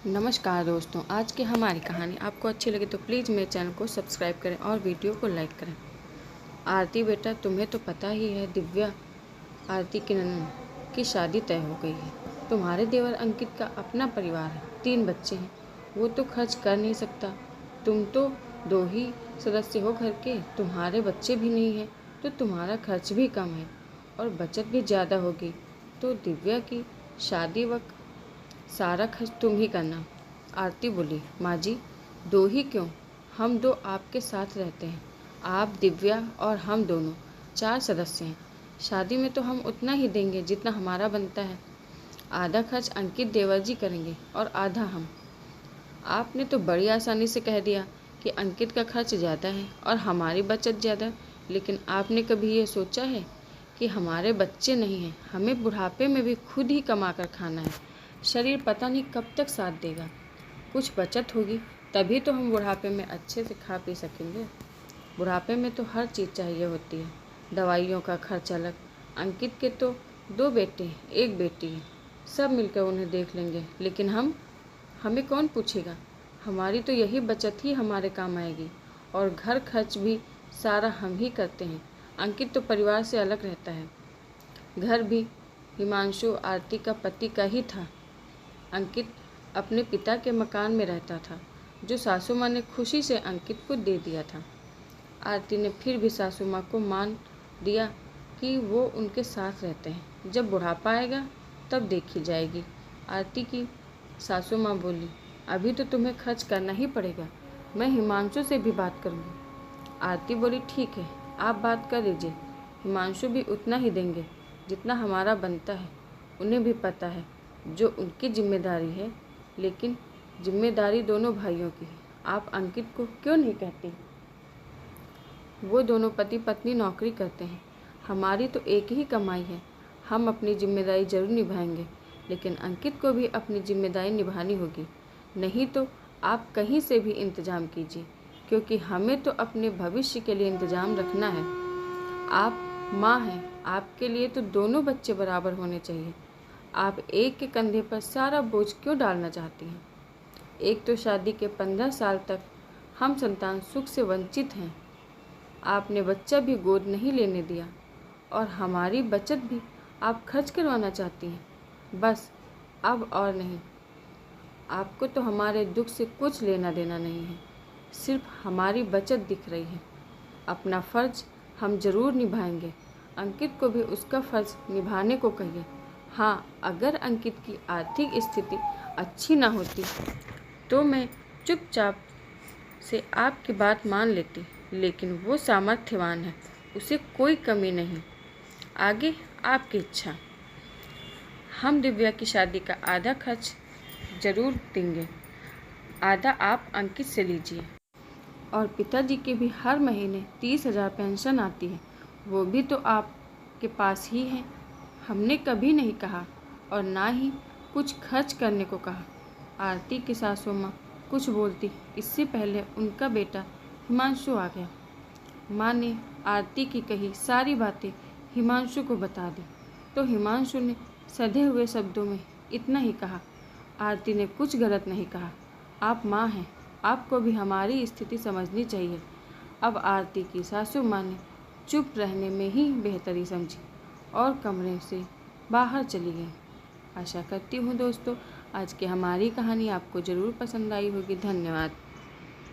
नमस्कार दोस्तों, आज की हमारी कहानी आपको अच्छी लगे तो प्लीज़ मेरे चैनल को सब्सक्राइब करें और वीडियो को लाइक करें। आरती बेटा, तुम्हें तो पता ही है दिव्या आरती की ननद की शादी तय हो गई है। तुम्हारे देवर अंकित का अपना परिवार है, 3 बच्चे हैं। वो तो खर्च कर नहीं सकता। तुम तो 2 ही सदस्य हो घर के, तुम्हारे बच्चे भी नहीं हैं तो तुम्हारा खर्च भी कम है और बचत भी ज़्यादा होगी। तो दिव्या की शादी वक्त सारा खर्च तुम ही करना। आरती बोली, माँ जी 2 ही क्यों, हम 2 आपके साथ रहते हैं। आप, दिव्या और हम दोनों 4 सदस्य हैं। शादी में तो हम उतना ही देंगे जितना हमारा बनता है। आधा खर्च अंकित देवर जी करेंगे और आधा हम। आपने तो बड़ी आसानी से कह दिया कि अंकित का खर्च ज़्यादा है और हमारी बचत ज़्यादा, लेकिन आपने कभी ये सोचा है कि हमारे बच्चे नहीं हैं, हमें बुढ़ापे में भी खुद ही कमा कर खाना है। शरीर पता नहीं कब तक साथ देगा। कुछ बचत होगी तभी तो हम बुढ़ापे में अच्छे से खा पी सकेंगे। बुढ़ापे में तो हर चीज़ चाहिए होती है, दवाइयों का खर्च अलग। अंकित के तो 2 बेटे 1 बेटी है, सब मिलकर उन्हें देख लेंगे, लेकिन हमें कौन पूछेगा। हमारी तो यही बचत ही हमारे काम आएगी और घर खर्च भी सारा हम ही करते हैं। अंकित तो परिवार से अलग रहता है। घर भी हिमांशु आरती का पति का ही था। अंकित अपने पिता के मकान में रहता था, जो सासू माँ ने खुशी से अंकित को दे दिया था। आरती ने फिर भी सासू माँ को मान दिया कि वो उनके साथ रहते हैं। जब बुढ़ापा आएगा तब देखी जाएगी। आरती की सासू माँ बोली, अभी तो तुम्हें खर्च करना ही पड़ेगा, मैं हिमांशु से भी बात करूँगी। आरती बोली, ठीक है, आप बात कर लीजिए, हिमांशु भी उतना ही देंगे जितना हमारा बनता है। उन्हें भी पता है जो उनकी जिम्मेदारी है, लेकिन जिम्मेदारी दोनों भाइयों की है। आप अंकित को क्यों नहीं कहती? वो दोनों पति पत्नी नौकरी करते हैं, हमारी तो एक ही कमाई है। हम अपनी जिम्मेदारी जरूर निभाएंगे, लेकिन अंकित को भी अपनी जिम्मेदारी निभानी होगी। नहीं तो आप कहीं से भी इंतजाम कीजिए, क्योंकि हमें तो अपने भविष्य के लिए इंतजाम रखना है। आप माँ हैं, आपके लिए तो दोनों बच्चे बराबर होने चाहिए। आप एक के कंधे पर सारा बोझ क्यों डालना चाहती हैं? एक तो शादी के 15 साल तक हम संतान सुख से वंचित हैं। आपने बच्चा भी गोद नहीं लेने दिया और हमारी बचत भी आप खर्च करवाना चाहती हैं। बस, अब और नहीं। आपको तो हमारे दुख से कुछ लेना देना नहीं है, सिर्फ हमारी बचत दिख रही है। अपना फ़र्ज हम ज़रूर निभाएंगे। अंकित को भी उसका फ़र्ज निभाने को कहिए। हाँ, अगर अंकित की आर्थिक स्थिति अच्छी ना होती तो मैं चुपचाप से आपकी बात मान लेती, लेकिन वो सामर्थ्यवान है, उसे कोई कमी नहीं। आगे आपकी इच्छा। हम दिव्या की शादी का आधा खर्च ज़रूर देंगे, आधा आप अंकित से लीजिए। और पिताजी के भी हर महीने 30,000 पेंशन आती है, वो भी तो आपके पास ही है। हमने कभी नहीं कहा और ना ही कुछ खर्च करने को कहा। आरती की सासू माँ कुछ बोलती, इससे पहले उनका बेटा हिमांशु आ गया। माँ ने आरती की कही सारी बातें हिमांशु को बता दी, तो हिमांशु ने सधे हुए शब्दों में इतना ही कहा, आरती ने कुछ गलत नहीं कहा। आप माँ हैं, आपको भी हमारी स्थिति समझनी चाहिए। अब आरती की सासू माँ ने चुप रहने में ही बेहतरी समझी और कमरे से बाहर चली गई। आशा करती हूँ दोस्तों, आज की हमारी कहानी आपको ज़रूर पसंद आई होगी। धन्यवाद।